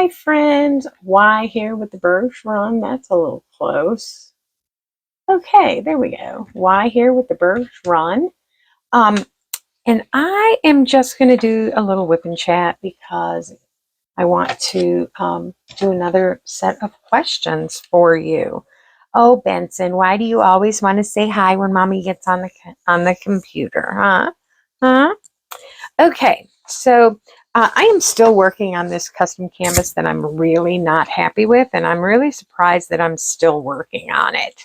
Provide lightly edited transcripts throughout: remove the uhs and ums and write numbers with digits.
Hi friends, Y here with the WIP. That's a little close. Okay, there we go. Y here with the WIP. Um, and I am just going to do a little WIP and Chat because I want to do another set of questions for you. Oh, Benson, why do you always want to say hi when Mommy gets on the computer, huh? Huh? Okay, so I am still working on this custom canvas that I'm really not happy with, and I'm really surprised that I'm still working on it.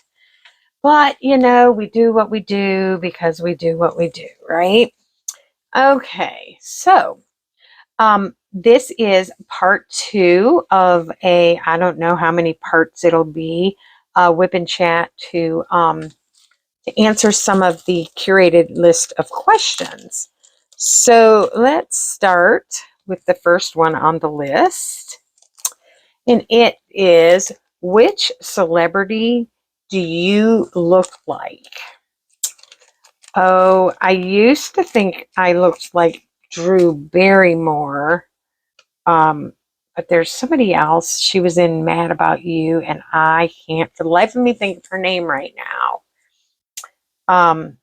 But, you know, we do what we do because we do what we do, right? Okay, so this is part 2 of I don't know how many parts it'll be, WIP and Chat to answer some of the curated list of questions. So let's start with the first one on the list. And it is, which celebrity do you look like? Oh, I used to think I looked like Drew Barrymore. But there's somebody else. She was in Mad About You, and I can't for the life of me think of her name right now.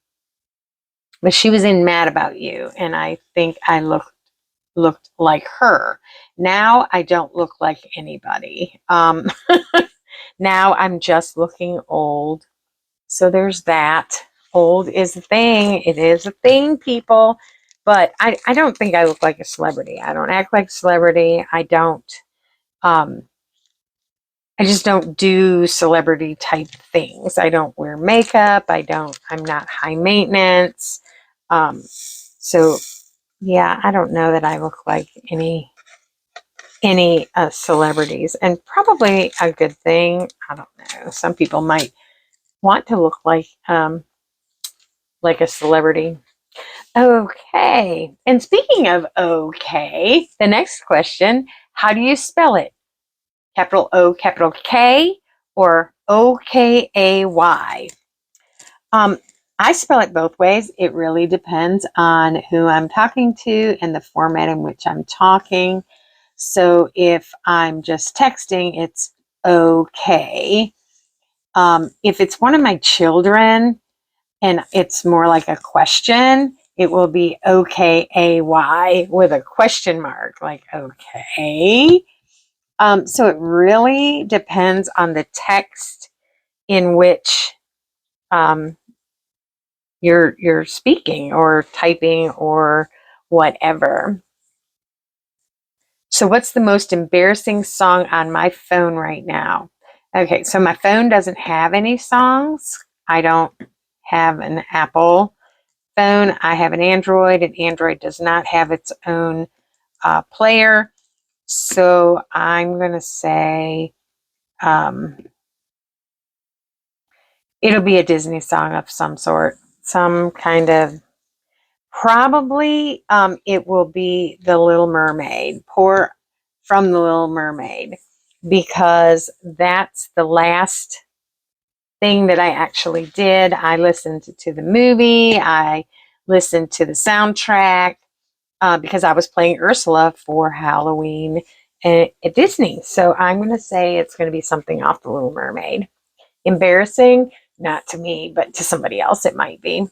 But she was in Mad About You, and I think I looked like her. Now I don't look like anybody. Now I'm just looking old. So there's that. Old is a thing. It is a thing, people. But I don't think I look like a celebrity. I don't act like a celebrity. I just don't do celebrity type things. I don't wear makeup. I'm not high maintenance. So yeah, I don't know that I look like any celebrities, and probably a good thing. I don't know. Some people might want to look like a celebrity. Okay. And speaking of okay, the next question, how do you spell it? Capital O, capital K, or O-K-A-Y? I spell it both ways. It really depends on who I'm talking to and the format in which I'm talking. So if I'm just texting, it's okay. If it's one of my children and it's more like a question, it will be OKAY with a question mark, like okay. So it really depends on the text in which you're speaking or typing or whatever. So what's the most embarrassing song on my phone right now? Okay, so my phone doesn't have any songs. I don't have an Apple phone. I have an Android, and Android does not have its own player. So I'm going to say it'll be a Disney song of some sort, some kind of, probably it will be The Little Mermaid, Pour from The Little Mermaid, because that's the last thing that I actually did. I listened to the movie. I listened to the soundtrack because I was playing Ursula for Halloween at Disney. So I'm going to say it's going to be something off The Little Mermaid. Embarrassing? Not to me, but to somebody else it might be.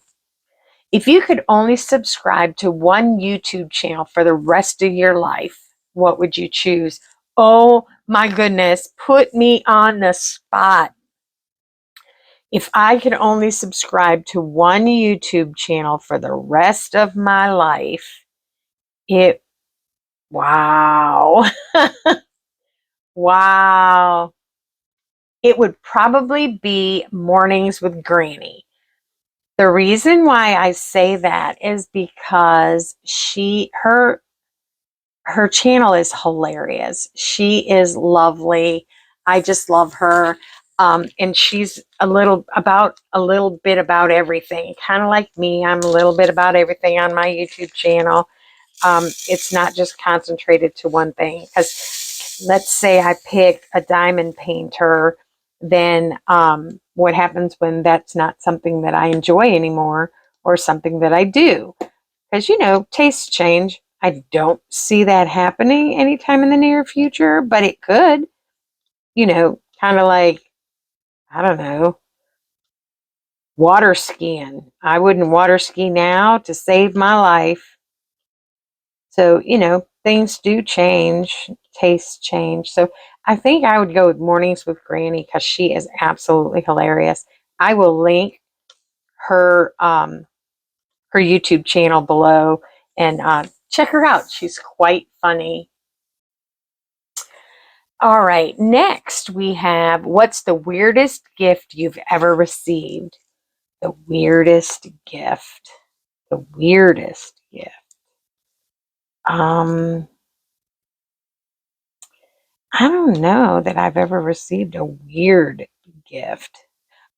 If you could only subscribe to one YouTube channel for the rest of your life, what would you choose? Oh my goodness, put me on the spot. If I could only subscribe to one YouTube channel for the rest of my life, wow. Wow. It would probably be Mornings with Granny. The reason why I say that is because her channel is hilarious. She is lovely. I just love her. And she's a little bit about everything. Kind of like me. I'm a little bit about everything on my YouTube channel. It's not just concentrated to one thing. Because let's say I pick a diamond painter, then what happens when that's not something that I enjoy anymore or something that I do? Because, you know, tastes change. I don't see that happening anytime in the near future, but it could, kind of like, I don't know, water skiing. I wouldn't water ski now to save my life. So, things do change, tastes change. So I think I would go with Mornings with Granny because she is absolutely hilarious. I will link her YouTube channel below and check her out. She's quite funny. All right, next we have, what's the weirdest gift you've ever received? The weirdest gift. The weirdest gift. I don't know that I've ever received a weird gift.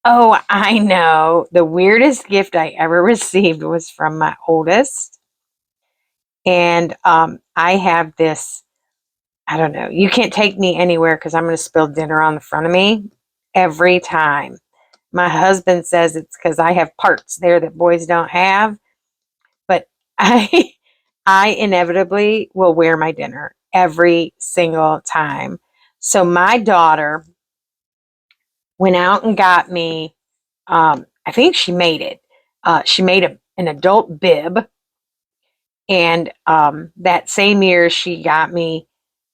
Oh, I know. The weirdest gift I ever received was from my oldest. And I have this, I don't know, you can't take me anywhere because I'm going to spill dinner on the front of me every time. My husband says it's because I have parts there that boys don't have, but I I inevitably will wear my dinner every single time. So my daughter went out and got me, I think she made it. She made an adult bib. And that same year she got me,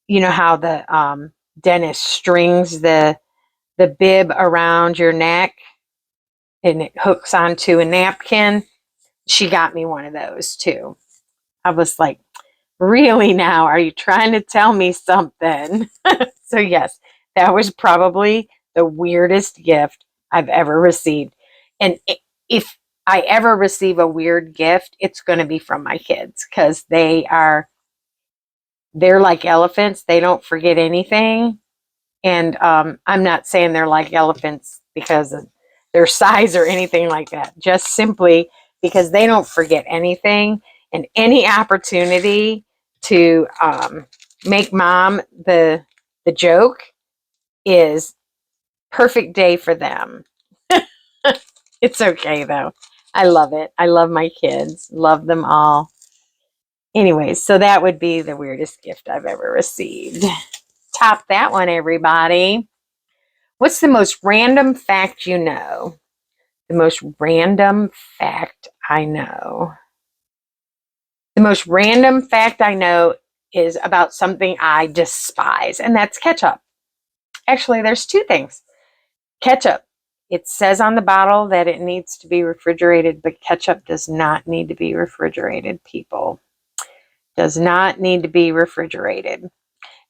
you know how the dentist strings the bib around your neck and it hooks onto a napkin. She got me one of those too. I was like, really now? Are you trying to tell me something? So yes, that was probably the weirdest gift I've ever received. And if I ever receive a weird gift, it's going to be from my kids because they're like elephants. They don't forget anything. And I'm not saying they're like elephants because of their size or anything like that. Just simply because they don't forget anything, and any opportunity to make mom the joke is perfect day for them. It's okay though. I love it. I love my kids. Love them all. Anyways, so that would be the weirdest gift I've ever received. Top that one, everybody. What's the most random fact you know? The most random fact I know. The most random fact I know is about something I despise, and that's ketchup. Actually, there's two things. Ketchup. It says on the bottle that it needs to be refrigerated, but ketchup does not need to be refrigerated, people. Does not need to be refrigerated.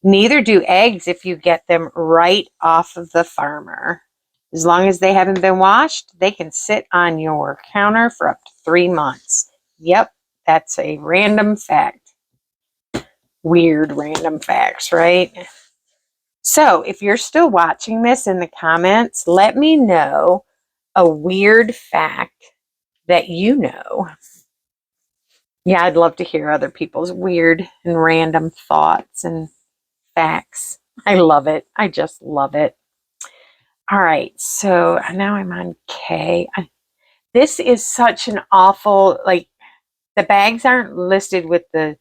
Neither do eggs if you get them right off of the farmer. As long as they haven't been washed, they can sit on your counter for up to 3 months. Yep, that's a random fact. Weird random facts, right? So if you're still watching this in the comments, let me know a weird fact that you know. Yeah, I'd love to hear other people's weird and random thoughts and facts. I love it. I just love it. All right, so now I'm on K. This is such an awful, like, the bags aren't listed with the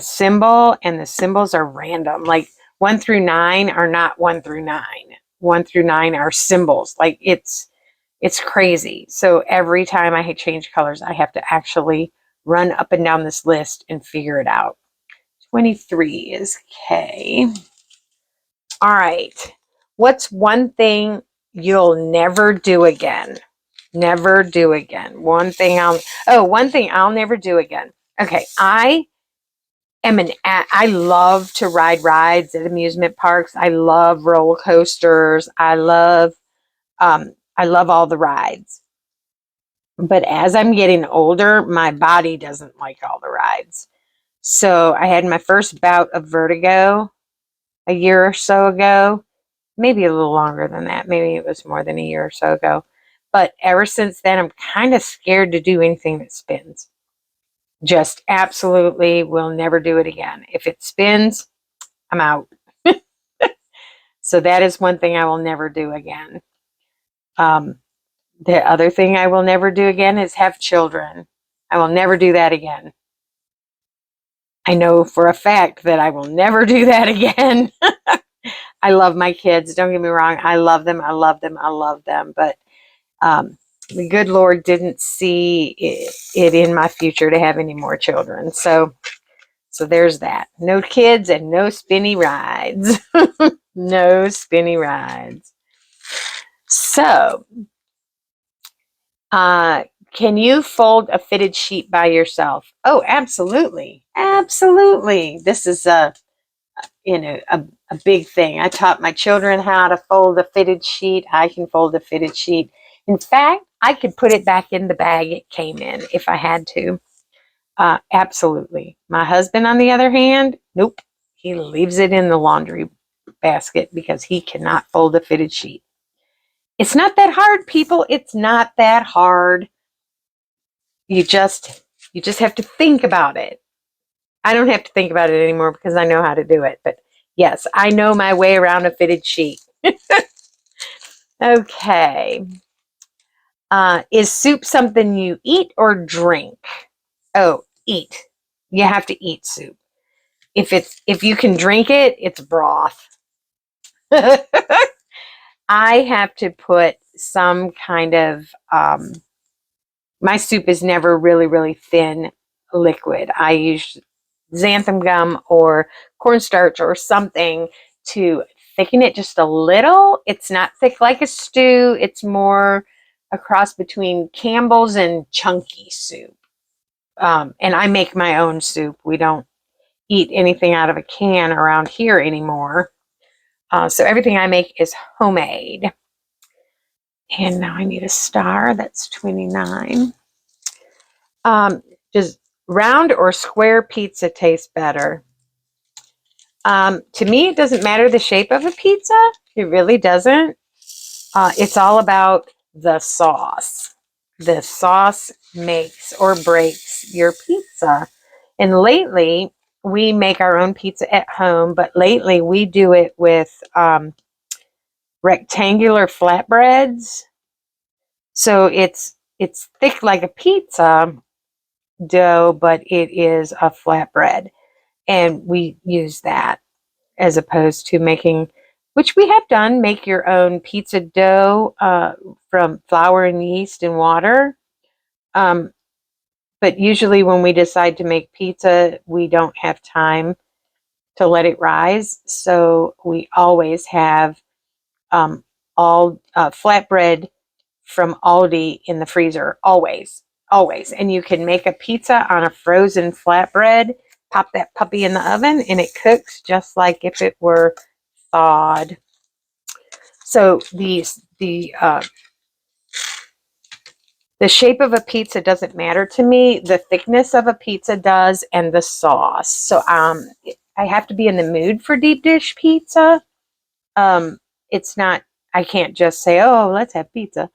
symbol, and the symbols are random. Like 1 through 9 are not 1 through 9. 1 through 9 are symbols. Like it's crazy. So every time I change colors, I have to actually run up and down this list and figure it out. 23 is K. All right. What's one thing you'll never do again? Never do again. One thing I'll never do again. Okay, I love to ride rides at amusement parks. I love roller coasters. I love all the rides. But as I'm getting older, my body doesn't like all the rides. So I had my first bout of vertigo a year or so ago, maybe a little longer than that. Maybe it was more than a year or so ago. But ever since then, I'm kind of scared to do anything that spins. Just absolutely will never do it again. If it spins, I'm out. So that is one thing I will never do again. The other thing I will never do again is have children. I will never do that again. I know for a fact that I will never do that again. I love my kids. Don't get me wrong. I love them. I love them. I love them. But the good Lord didn't see it in my future to have any more children. So there's that. No kids and no spinny rides. No spinny rides. So, can you fold a fitted sheet by yourself? Oh, absolutely. Absolutely. This is a big thing. I taught my children how to fold a fitted sheet. I can fold a fitted sheet. In fact, I could put it back in the bag it came in if I had to. Absolutely. My husband, on the other hand, nope. He leaves it in the laundry basket because he cannot fold a fitted sheet. It's not that hard, people. It's not that hard. You just have to think about it. I don't have to think about it anymore because I know how to do it. But yes, I know my way around a fitted sheet. Okay. Is soup something you eat or drink? Oh, eat. You have to eat soup. If you can drink it, it's broth. I have to put some kind of my soup is never really, really thin liquid. I use xanthan gum or cornstarch or something to thicken it just a little. It's not thick like a stew. It's more a cross between Campbell's and chunky soup. And I make my own soup. We don't eat anything out of a can around here anymore. So everything I make is homemade. And now I need a star. That's 29. Does round or square pizza taste better? To me, it doesn't matter the shape of a pizza. It really doesn't. It's all about the sauce. The sauce makes or breaks your pizza. And lately, we make our own pizza at home, but lately we do it with rectangular flatbreads. So it's thick like a pizza dough, but it is a flatbread. And we use that as opposed to making, which we have done, make your own pizza dough from flour and yeast and water. But usually when we decide to make pizza, we don't have time to let it rise. So we always have all flatbread from Aldi in the freezer, always. And you can make a pizza on a frozen flatbread, pop that puppy in the oven, and it cooks just like if it were thawed. So the shape of a pizza doesn't matter to me. The thickness of a pizza does, and the sauce. So I have to be in the mood for deep dish pizza. It's not, I can't just say, oh, let's have pizza.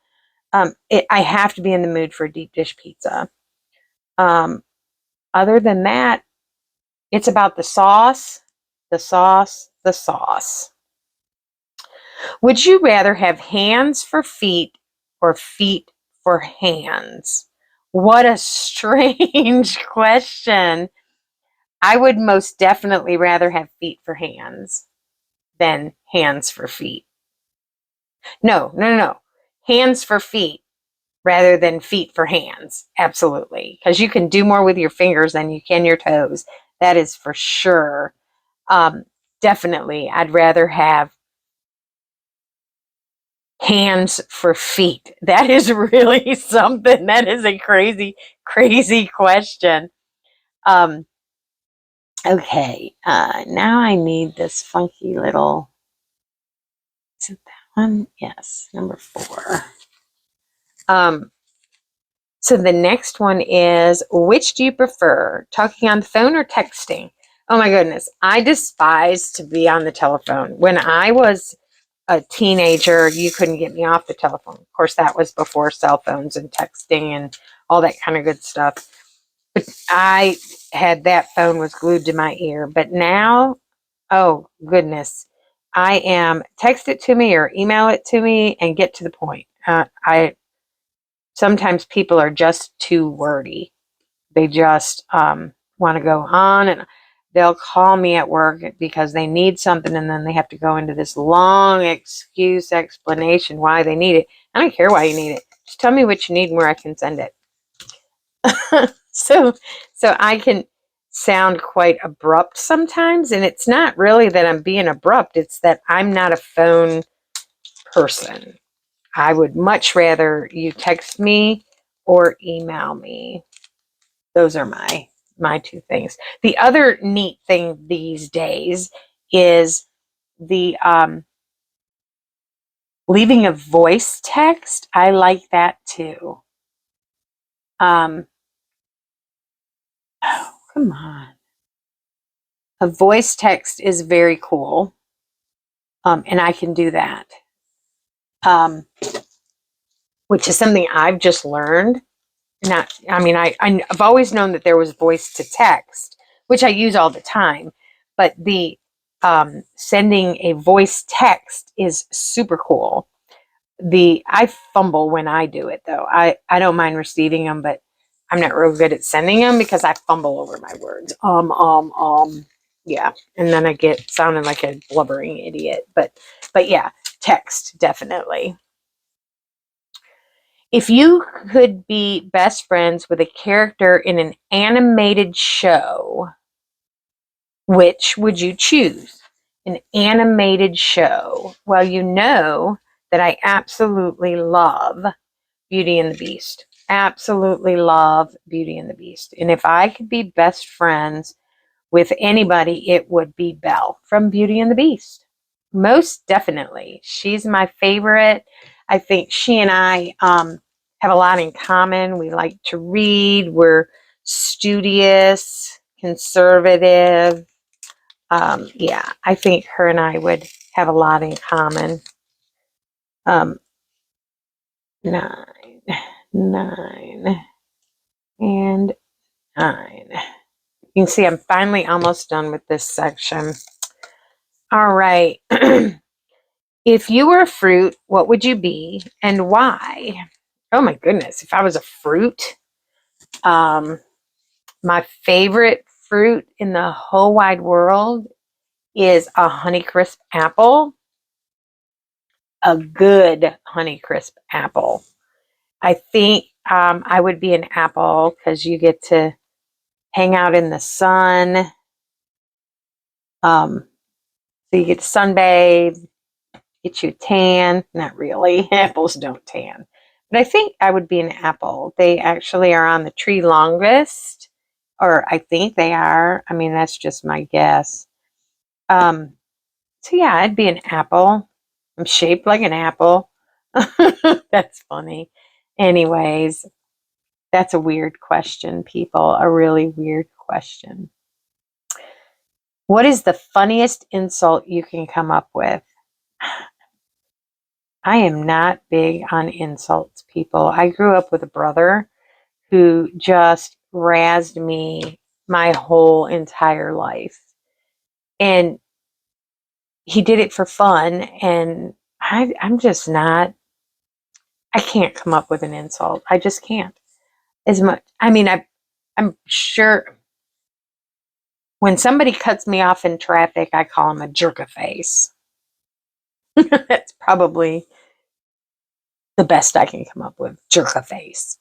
I have to be in the mood for deep dish pizza. Other than that, it's about the sauce, the sauce, the sauce. Would you rather have hands for feet or feet for hands? What a strange question. I would most definitely rather have feet for hands than hands for feet. No. Hands for feet rather than feet for hands. Absolutely. Because you can do more with your fingers than you can your toes. That is for sure. Definitely, I'd rather have hands for feet. That is really something. That is a crazy, crazy question. Okay, now I need this funky little, is it that one? Yes, number 4. So the next one is, which do you prefer, talking on the phone or texting? Oh my goodness, I despise to be on the telephone. When I was a teenager, you couldn't get me off the telephone. Of course, that was before cell phones and texting and all that kind of good stuff. But I had that phone was glued to my ear. But now, oh goodness, I am text it to me or email it to me and get to the point. Sometimes people are just too wordy. They just want to go on, and they'll call me at work because they need something, and then they have to go into this long explanation why they need it. I don't care why you need it. Just tell me what you need and where I can send it. So I can sound quite abrupt sometimes, and it's not really that I'm being abrupt. It's that I'm not a phone person. I would much rather you text me or email me. Those are my two things. The other neat thing these days is the leaving a voice text. I like that too. Oh, come on. A voice text is very cool. And I can do that. Which is something I've just learned. I've always known that there was voice to text, which I use all the time, but the sending a voice text is super cool. I fumble when I do it though. I don't mind receiving them, but I'm not real good at sending them because I fumble over my words. Yeah, and then I get sounding like a blubbering idiot. But yeah, text definitely. If you could be best friends with a character in an animated show, which would you choose? An animated show. Well, you know that I absolutely love Beauty and the Beast. Absolutely love Beauty and the Beast. And if I could be best friends with anybody, it would be Belle from Beauty and the Beast. Most definitely. She's my favorite. I think she and I have a lot in common. We like to read. We're studious, conservative. Yeah, I think her and I would have a lot in common. 9, 9, and 9. You can see I'm finally almost done with this section. All right. If you were a fruit, what would you be and why? Oh my goodness, if I was a fruit, my favorite fruit in the whole wide world is a Honeycrisp apple. A good Honeycrisp apple. I think I would be an apple because you get to hang out in the sun. So you get to sunbathe, get you a tan. Not really. Apples don't tan. But I think I would be an apple. They actually are on the tree longest. Or I think they are. I mean, that's just my guess. So yeah, I'd be an apple. I'm shaped like an apple. That's funny. Anyways, that's a weird question, people. A really weird question. What is the funniest insult you can come up with? I am not big on insults, people. I grew up with a brother who just razzed me my whole entire life. And he did it for fun. And I'm just not, I can't come up with an insult. I just can't. As much, I mean, I'm sure when somebody cuts me off in traffic, I call them a jerk-a-face. That's probably the best I can come up with. Jerk-a-face.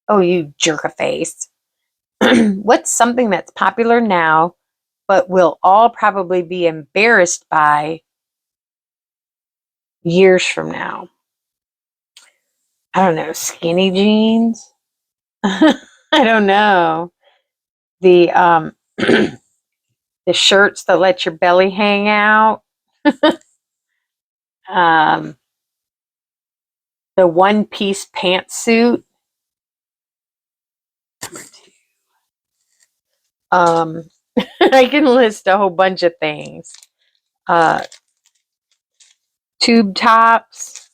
Oh, you jerk-a-face. What's something that's popular now, but we'll all probably be embarrassed by years from now? I don't know. Skinny jeans? I don't know. The the shirts that let your belly hang out. um, the one-piece pantsuit. Number 2. I can list a whole bunch of things. Tube tops.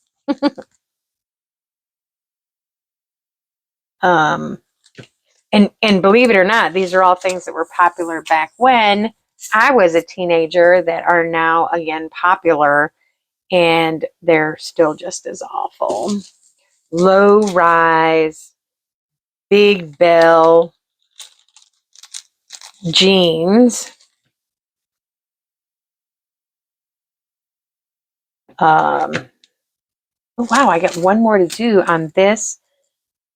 And believe it or not, these are all things that were popular back when I was a teenager that are now again popular, and they're still just as awful. Low rise, big bell, jeans. Oh, wow, I got one more to do on this,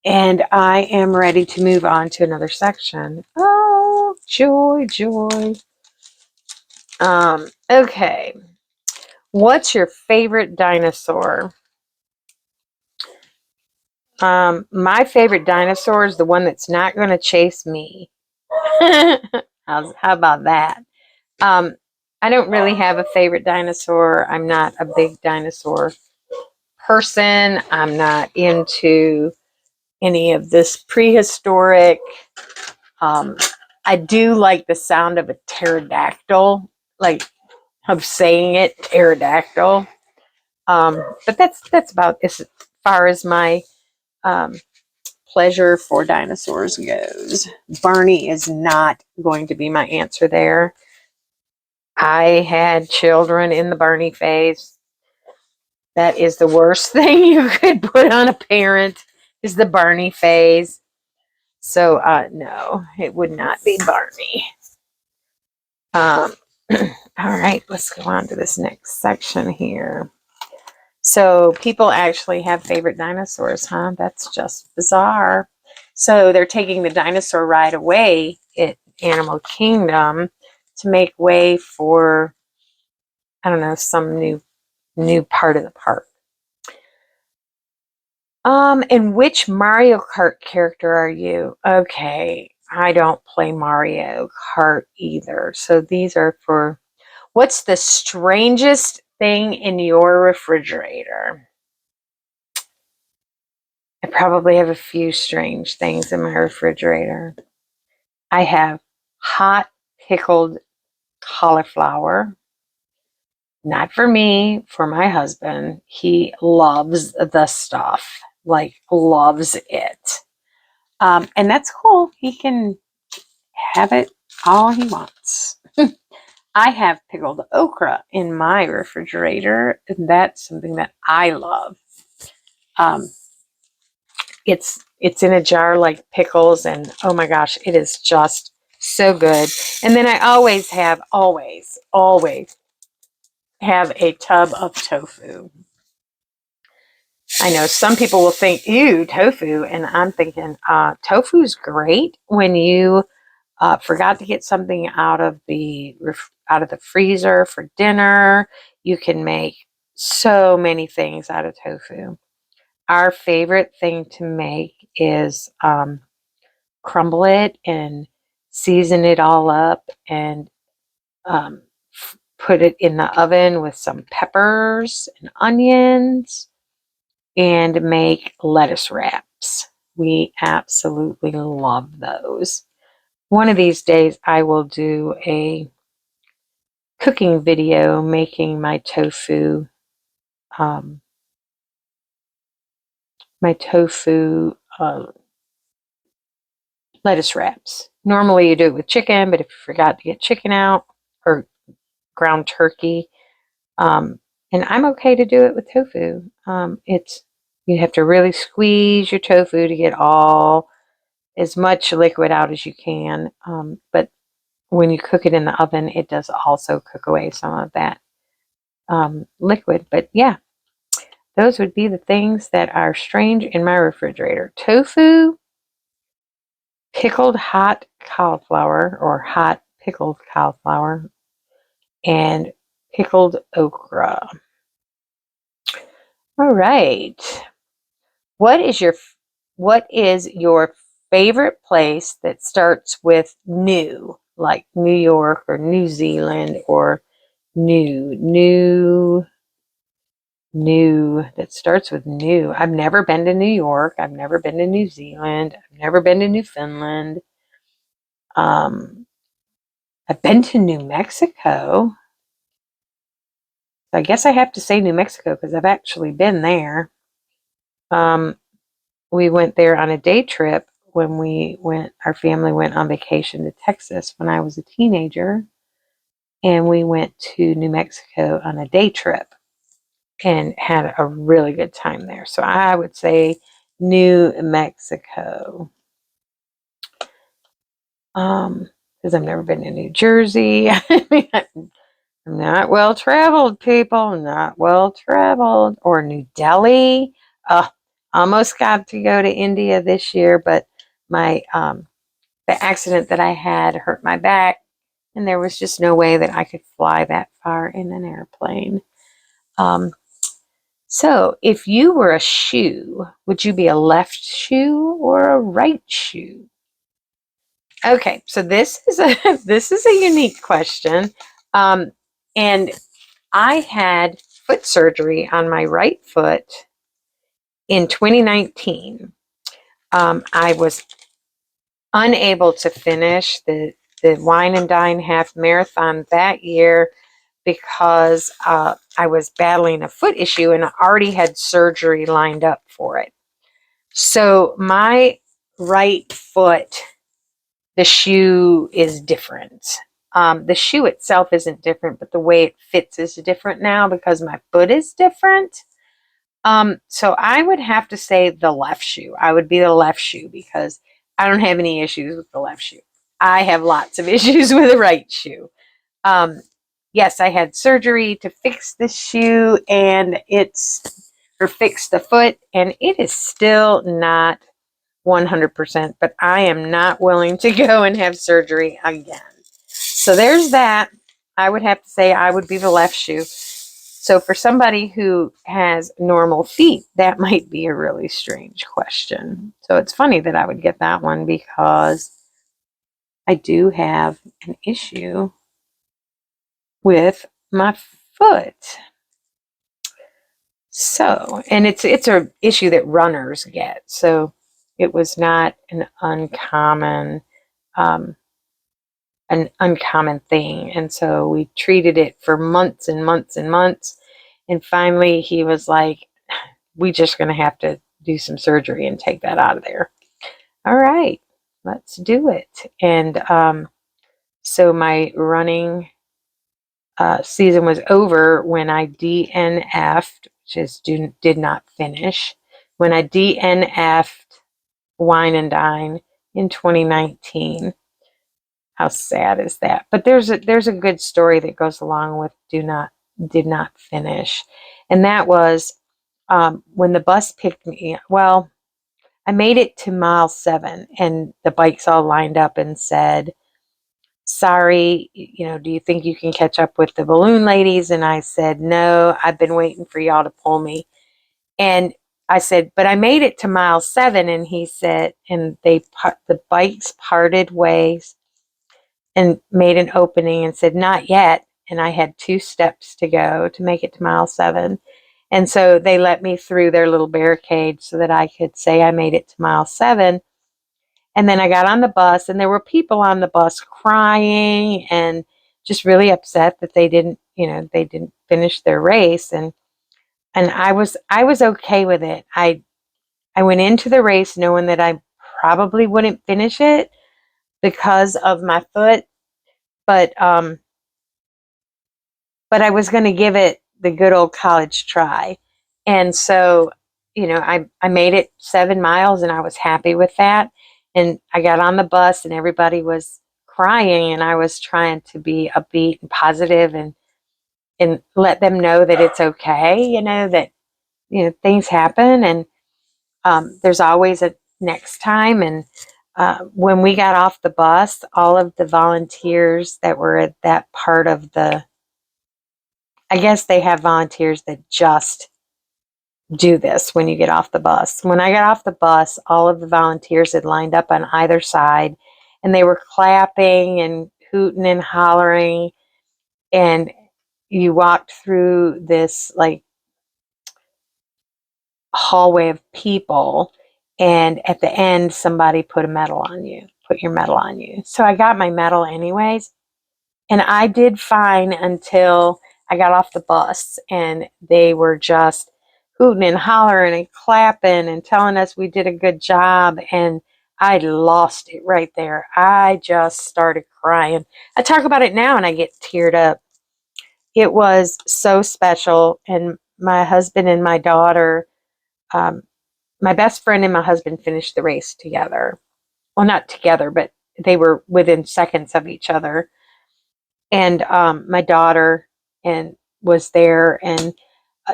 and I am ready to move on to another section. Oh, joy, joy. Okay. What's your favorite dinosaur? My favorite dinosaur is the one that's not going to chase me. How about that? I don't really have a favorite dinosaur. I'm not a big dinosaur person. I'm not into any of this prehistoric. I do like the sound of a pterodactyl, like of saying it, pterodactyl. But that's about as far as my um, pleasure for dinosaurs goes. Barney is not going to be my answer there. I had children in the Barney phase. That is the worst thing you could put on a parent, is the Barney phase. So no, it would not be Barney. All right, let's go on to this next section here. So people actually have favorite dinosaurs, huh? That's just bizarre. So they're taking the dinosaur ride away at Animal Kingdom to make way for, I don't know, some new part of the park. And which Mario Kart character are you? Okay, I don't play Mario Kart either. So these are for, what's the strangest thing in your refrigerator? I probably have a few strange things in my refrigerator. I have hot pickled cauliflower. Not for me, for my husband. He loves the stuff, like loves it. And that's cool. He can have it all he wants. I have pickled okra in my refrigerator, and that's something that I love. It's in a jar like pickles, and oh my gosh, it is just so good. And then I always have a tub of tofu. I know some people will think, ew, tofu, and I'm thinking, tofu's great when you forgot to get something out of the freezer for dinner. You can make so many things out of tofu. Our favorite thing to make is crumble it and season it all up and put it in the oven with some peppers and onions and make lettuce wraps. We absolutely love those. One of these days I will do a cooking video making my tofu my tofu lettuce wraps. Normally you do it with chicken, but if you forgot to get chicken out, or ground turkey, and I'm okay to do it with tofu. You have to really squeeze your tofu to get as much liquid out as you can. But when you cook it in the oven, it does also cook away some of that liquid. But yeah, those would be the things that are strange in my refrigerator. Tofu, pickled hot cauliflower or hot pickled cauliflower, and pickled okra. All right. What is your favorite place that starts with new, like New York or New Zealand or new that starts with new? I've never been to New York. I've never been to New Zealand. I've never been to Newfoundland. I've been to New Mexico. I guess I have to say New Mexico because I've actually been there. We went there on a day trip when our family went on vacation to Texas when I was a teenager. And we went to New Mexico on a day trip and had a really good time there. So I would say New Mexico. because I've never been to New Jersey. I mean, I'm not well traveled, people, not well traveled. Or New Delhi. Almost got to go to India this year, but my the accident that I had hurt my back, and there was just no way that I could fly that far in an airplane. So if you were a shoe, would you be a left shoe or a right shoe? Okay, so this is a this is a unique question, and I had foot surgery on my right foot in 2019. I was unable to finish the Wine and Dine half marathon that year because I was battling a foot issue and I already had surgery lined up for it. So my right foot, the shoe is different. The shoe itself isn't different, but the way it fits is different now because my foot is different. So I would have to say the left shoe. I would be the left shoe because I don't have any issues with the left shoe. I have lots of issues with the right shoe. Yes, I had surgery to fix the shoe and fix the foot, and it is still not 100%, but I am not willing to go and have surgery again. So there's that. I would have to say I would be the left shoe. So for somebody who has normal feet, that might be a really strange question. So it's funny that I would get that one because I do have an issue with my foot. So, and it's a issue that runners get. So it was not an uncommon thing. And so we treated it for months and months and months. And finally he was like, we just going to have to do some surgery and take that out of there. All right, let's do it. And so my running season was over when I DNF'd, which is did not finish, when I DNF'd Wine and Dine in 2019. How sad is that? But there's a good story that goes along with did not finish, and that was when the bus picked me up. Well, I made it to mile 7, and the bikes all lined up and said, "Sorry, do you think you can catch up with the balloon ladies?" And I said, "No, I've been waiting for y'all to pull me." And I said, "But I made it to mile 7." And he said, and the bikes parted ways and made an opening and said, "Not yet." And I had 2 steps to go to make it to mile 7. And so they let me through their little barricade so that I could say I made it to mile 7. And then I got on the bus, and there were people on the bus crying and just really upset that they didn't finish their race. And I was okay with it. I went into the race knowing that I probably wouldn't finish it because of my foot, but I was going to give it the good old college try. And so, I made it 7 miles, and I was happy with that. And I got on the bus, and everybody was crying, and I was trying to be upbeat and positive and let them know that it's okay, that things happen, and there's always a next time. And when we got off the bus, all of the volunteers that were at that part of I guess they have volunteers that just do this when you get off the bus. When I got off the bus, all of the volunteers had lined up on either side, and they were clapping and hooting and hollering. And you walked through this like hallway of people, and at the end somebody put your medal on you. So I got my medal anyways, and I did fine until I got off the bus, and they were just hooting and hollering and clapping and telling us we did a good job, and I lost it right there. I just started crying. I talk about it now and I get teared up. It was so special, and my husband and my daughter, my best friend and my husband finished the race together. Well, not together, but they were within seconds of each other. And my daughter and was there, and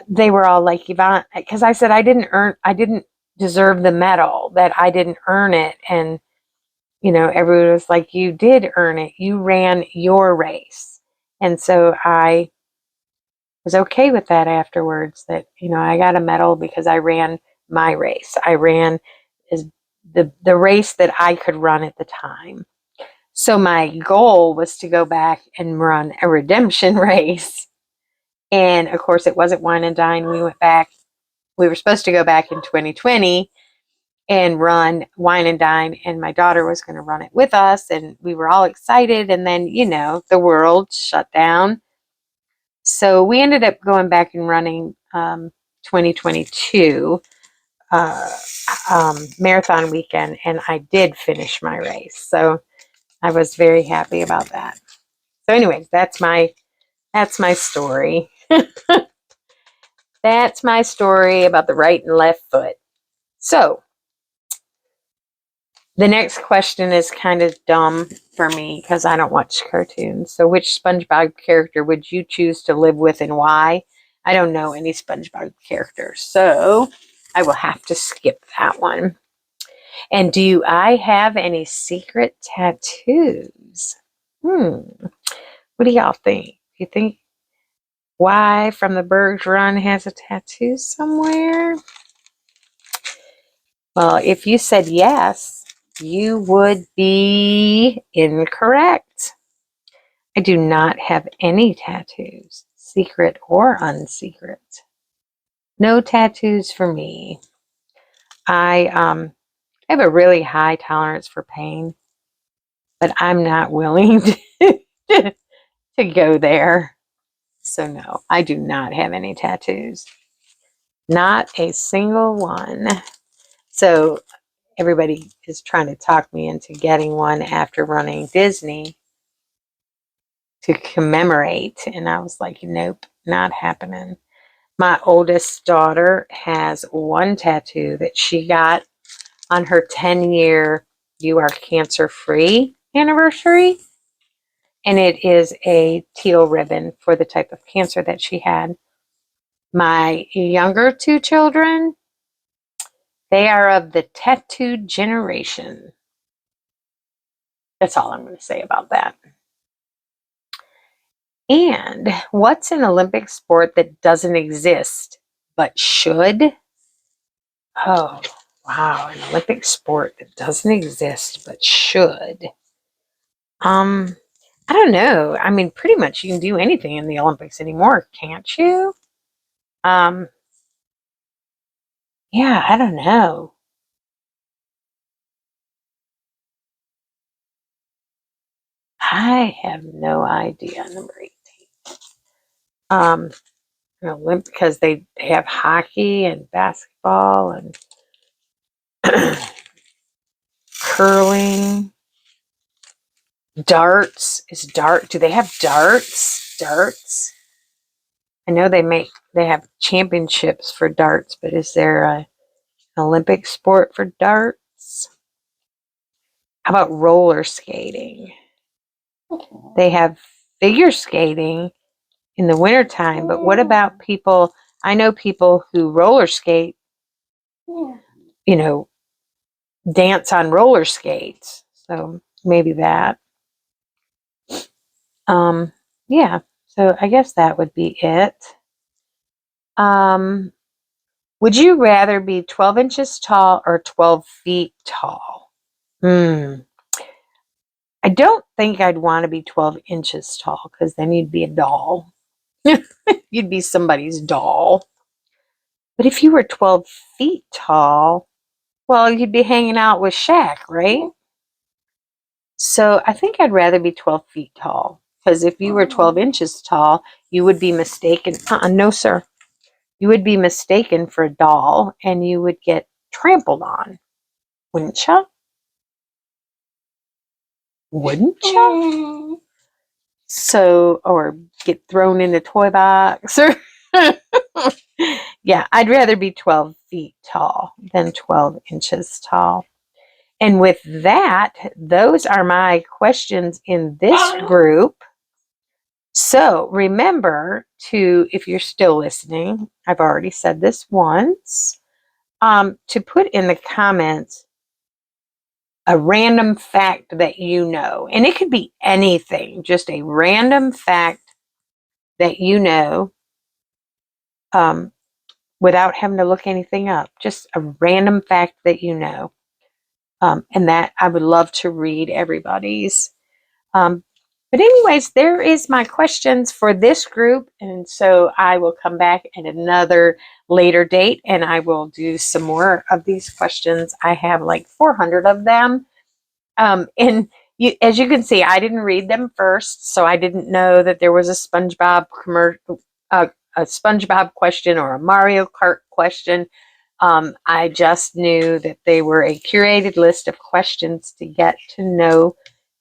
they were all like, Yvonne, because I said I didn't deserve the medal, that I didn't earn it. And, everyone was like, you did earn it. You ran your race. And so I was okay with that afterwards, that, I got a medal because I ran my race. I ran is the race that I could run at the time. So my goal was to go back and run a redemption race. And of course, it wasn't Wine and Dine. We went back. We were supposed to go back in 2020 and run Wine and Dine, and my daughter was going to run it with us, and we were all excited. And then, the world shut down. So we ended up going back and running 2022 marathon weekend, and I did finish my race. So I was very happy about that. So anyways, that's my story. That's my story about the right and left foot. So the next question is kind of dumb for me because I don't watch cartoons. So which SpongeBob character would you choose to live with and why? I don't know any SpongeBob characters, so I will have to skip that one. And do I have any secret tattoos? What do y'all think? Do you think Y from TheBurgsrun has a tattoo somewhere? Well, if you said yes, you would be incorrect. I do not have any tattoos, secret or unsecret. No tattoos for me. I have a really high tolerance for pain, but I'm not willing to go there. So no, I do not have any tattoos. Not a single one. So everybody is trying to talk me into getting one after running Disney to commemorate. And I was like, nope, not happening. My oldest daughter has one tattoo that she got on her 10-year You Are Cancer Free anniversary. And it is a teal ribbon for the type of cancer that she had. My younger two children, they are of the tattooed generation. That's all I'm going to say about that. And what's an Olympic sport that doesn't exist but should? Oh, wow. An Olympic sport that doesn't exist but should. I don't know. I mean, pretty much you can do anything in the Olympics anymore, can't you? Yeah, I don't know. I have no idea. Number 18. Because they have hockey and basketball and curling. Darts. Do they have darts? Darts. I know they have championships for darts, but is there an Olympic sport for darts? How about roller skating? They have figure skating in the wintertime, but what about people? I know people who roller skate, dance on roller skates. So maybe that. Yeah, so I guess that would be it. Would you rather be 12 inches tall or 12 feet tall? I don't think I'd want to be 12 inches tall because then you'd be a doll. You'd be somebody's doll. But if you were 12 feet tall, well, you'd be hanging out with Shaq, right? So I think I'd rather be 12 feet tall because if you were 12 inches tall, you would be mistaken. No, sir. You would be mistaken for a doll and you would get trampled on, wouldn't you? Wouldn't you? So, or get thrown in a toy box or yeah, I'd rather be 12 feet tall than 12 inches tall. And with that, those are my questions in this group. So remember to, if you're still listening, I've already said this once, to put in the comments a random fact that you know. And it could be anything, just a random fact that you know, without having to look anything up. Just a random fact that you know. And that I would love to read everybody's. But anyways, there is my questions for this group. And so I will come back at another later date and I will do some more of these questions. I have like 400 of them. And as you can see, I didn't read them first. So I didn't know that there was a SpongeBob commercial, a SpongeBob question or a Mario Kart question. I just knew that they were a curated list of questions to get to know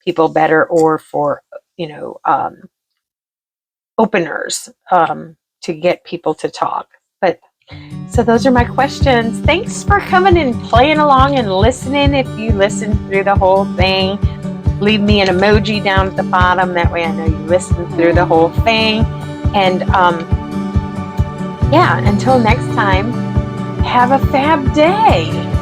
people better, or for, openers, to get people to talk. But so those are my questions. Thanks for coming and playing along and listening. If you listened through the whole thing, leave me an emoji down at the bottom. That way I know you listened through the whole thing. And yeah, until next time, have a fab day.